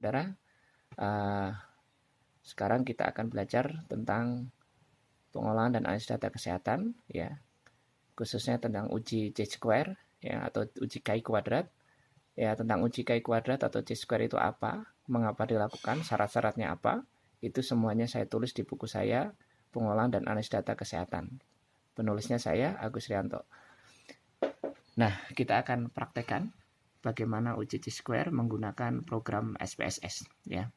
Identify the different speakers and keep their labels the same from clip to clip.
Speaker 1: saudara. Sekarang kita akan belajar tentang pengolahan dan analisis data kesehatan, ya, khususnya tentang uji C-square, ya, atau uji Chi kuadrat. Ya, tentang uji Chi kuadrat atau C-square itu apa, mengapa dilakukan, syarat-syaratnya apa, itu semuanya saya tulis di buku saya, Pengolahan dan Analisis Data Kesehatan. Penulisnya saya, Agus Rianto. Nah, kita akan praktekkan bagaimana uji C-square menggunakan program SPSS, ya.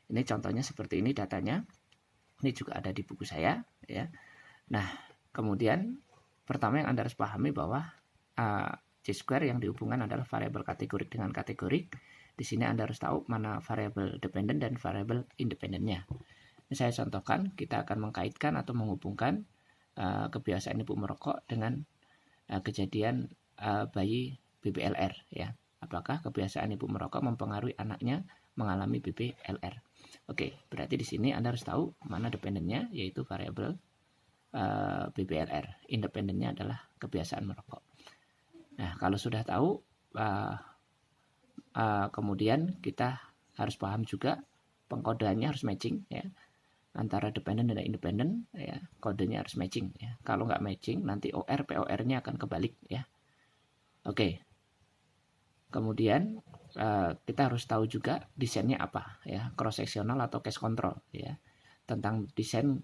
Speaker 1: Ini contohnya seperti ini datanya. Ini juga ada di buku saya, ya. Nah, kemudian pertama yang Anda harus pahami bahwa C-square yang dihubungkan adalah variabel kategorik dengan kategorik. Di sini Anda harus tahu mana variabel dependen dan variabel independennya. Ini saya contohkan, kita akan mengkaitkan atau menghubungkan kebiasaan ibu merokok dengan kejadian bayi BBLR, ya. Apakah kebiasaan ibu merokok mempengaruhi anaknya mengalami BBLR? Oke, berarti di sini Anda harus tahu mana dependennya, yaitu variabel BBLR. Independennya adalah kebiasaan merokok. Nah, kalau sudah tahu, kemudian kita harus paham juga pengkodeannya harus matching, ya, antara dependen dan independen, ya, kodenya harus matching, ya. Kalau nggak matching, nanti OR POR-nya akan kebalik, ya. Oke. Kemudian kita harus tahu juga desainnya apa, ya, cross sectional atau case control, ya. Tentang desain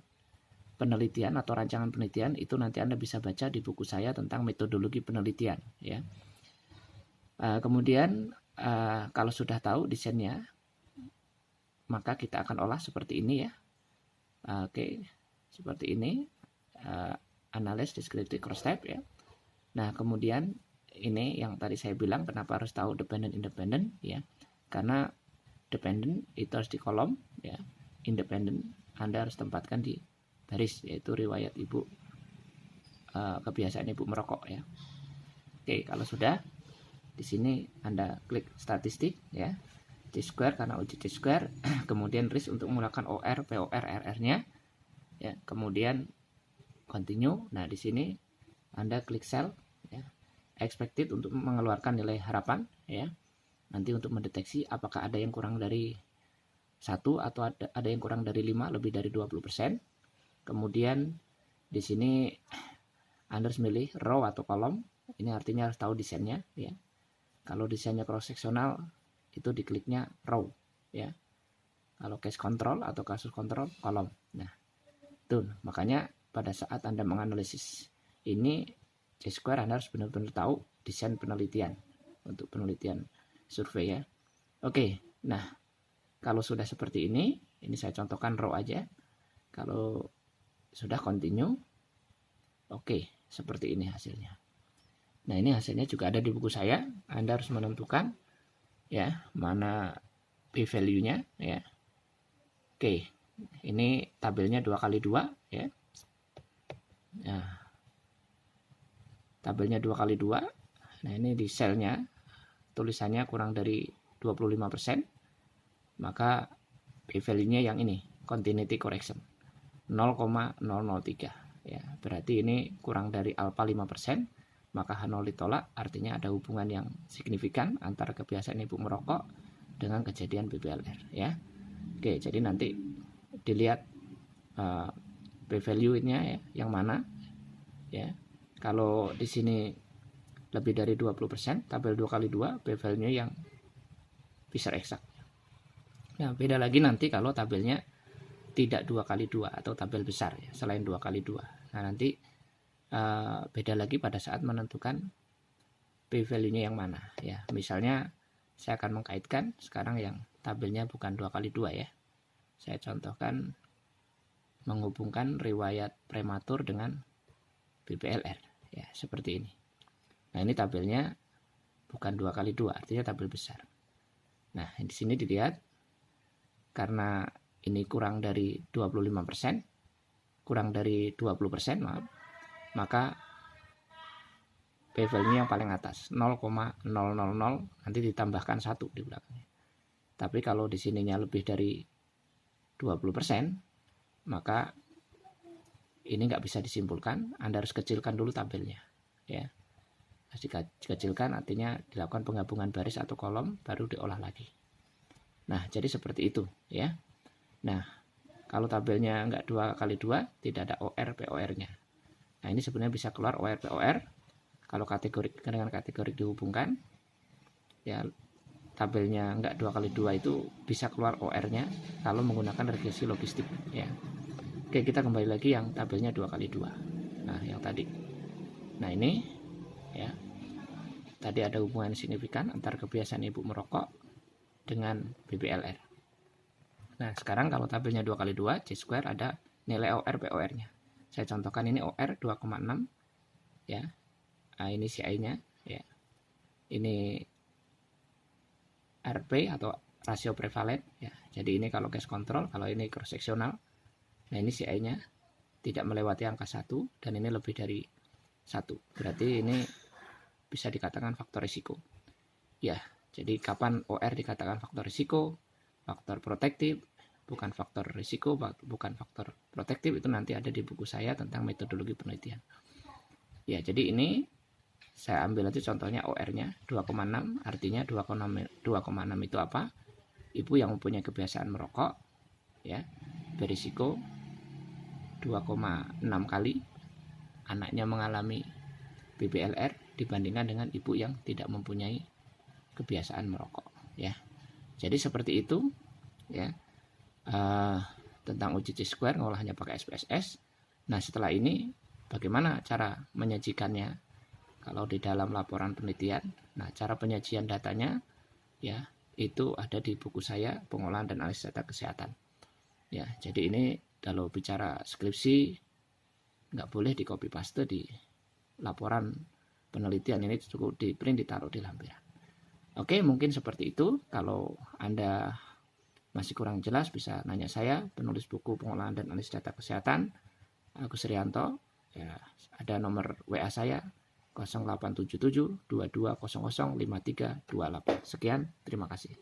Speaker 1: penelitian atau rancangan penelitian itu nanti Anda bisa baca di buku saya tentang metodologi penelitian, ya. Kemudian kalau sudah tahu desainnya, maka kita akan olah seperti ini, ya. Oke, seperti ini, analysis descriptive cross type, ya. Nah, kemudian ini yang tadi saya bilang kenapa harus tahu dependent independent, ya, karena dependent itu harus di kolom, ya, independent Anda harus tempatkan di baris, yaitu riwayat ibu, kebiasaan ibu merokok, ya. Oke, kalau sudah di sini Anda klik statistik, ya, C-square karena uji C-square, kemudian risk untuk menggunakan OR POR RR-nya, ya, kemudian continue. Nah, di sini Anda klik cell, ya, expected untuk mengeluarkan nilai harapan, ya. Nanti untuk mendeteksi apakah ada yang kurang dari 1 atau ada yang kurang dari 5, lebih dari 20%. Kemudian di sini Anda harus milih row atau kolom. Ini artinya harus tahu desainnya, ya. Kalau desainnya cross sectional itu dikliknya row, ya. Kalau case control atau kasus kontrol kolom. Nah, itu makanya pada saat Anda menganalisis ini C-square, Anda harus benar-benar tahu desain penelitian untuk penelitian survei, ya. Oke, nah kalau sudah seperti ini saya contohkan row aja. Kalau sudah continue, oke, seperti ini hasilnya. Nah, ini hasilnya juga ada di buku saya. Anda harus menentukan, ya, mana p-value-nya, ya. Oke, ini tabelnya 2x2, ya. Nah, tabelnya 2x2. Nah, ini di selnya tulisannya kurang dari 25%, maka p-value-nya yang ini, continuity correction 0,003, ya. Berarti ini kurang dari alpha 5%, maka H0 ditolak, artinya ada hubungan yang signifikan antara kebiasaan ibu merokok dengan kejadian BBLR, ya. Oke, jadi nanti dilihat p-value-nya, ya, yang mana, ya. Kalau di sini lebih dari 20%, tabel 2x2, p-value-nya yang bisa eksak. Nah, beda lagi nanti kalau tabelnya tidak 2x2 atau tabel besar, ya, selain 2x2. Nah, nanti beda lagi pada saat menentukan p-value-nya yang mana, ya. Misalnya saya akan mengkaitkan sekarang yang tabelnya bukan 2x2, ya. Saya contohkan menghubungkan riwayat prematur dengan BBLR, ya, seperti ini. Nah, ini tabelnya bukan 2x2, artinya tabel besar. Nah, di sini dilihat karena ini kurang dari 25%, kurang dari 20%, maaf, maka p-value yang paling atas 0,000, nanti ditambahkan 1 di belakangnya. Tapi kalau di sininya lebih dari 20%, maka ini nggak bisa disimpulkan. Anda harus kecilkan dulu tabelnya, ya. Harus dikecilkan, artinya dilakukan penggabungan baris atau kolom, baru diolah lagi. Nah, jadi seperti itu ya. Nah, kalau tabelnya enggak 2x2, tidak ada OR POR-nya. Nah, ini sebenarnya bisa keluar OR POR kalau kategori dengan kategori dihubungkan. Ya, tabelnya enggak 2x2 itu bisa keluar OR-nya kalau menggunakan regresi logistik ya. Oke, kita kembali lagi yang tabelnya 2x2. Nah, yang tadi. Nah, ini ya. Tadi ada hubungan signifikan antara kebiasaan ibu merokok dengan BBLR. Nah, sekarang kalau tabelnya 2x2, C2 ada nilai OR POR-nya. Saya contohkan ini OR 2,6 ya. Nah, ini CI-nya ya. Ini RP atau rasio prevalen ya. Jadi ini kalau case control, kalau ini cross sectional. Nah, ini CI-nya tidak melewati angka 1 dan ini lebih dari 1. Berarti ini bisa dikatakan faktor risiko. Ya, jadi kapan OR dikatakan faktor risiko? Faktor protektif, bukan faktor risiko, bukan faktor protektif, itu nanti ada di buku saya tentang metodologi penelitian. Ya, jadi ini saya ambil aja contohnya OR-nya 2,6, artinya 2,6 itu apa? Ibu yang mempunyai kebiasaan merokok ya, berisiko 2,6 kali anaknya mengalami BBLR dibandingkan dengan ibu yang tidak mempunyai kebiasaan merokok ya. Jadi seperti itu ya, tentang uji C-square ngolahnya pakai SPSS. Nah, setelah ini bagaimana cara menyajikannya kalau di dalam laporan penelitian? Nah, cara penyajian datanya ya itu ada di buku saya Pengolahan dan Analisis Data Kesehatan ya. Jadi ini kalau bicara skripsi nggak boleh di copy paste di laporan penelitian, ini cukup di print ditaruh di lampiran. Oke, mungkin seperti itu. Kalau Anda masih kurang jelas bisa nanya saya, penulis buku Pengolahan dan Analisis Data Kesehatan, Agus Rianto ya. Ada nomor WA saya 0877 2200 5328. Sekian, terima kasih.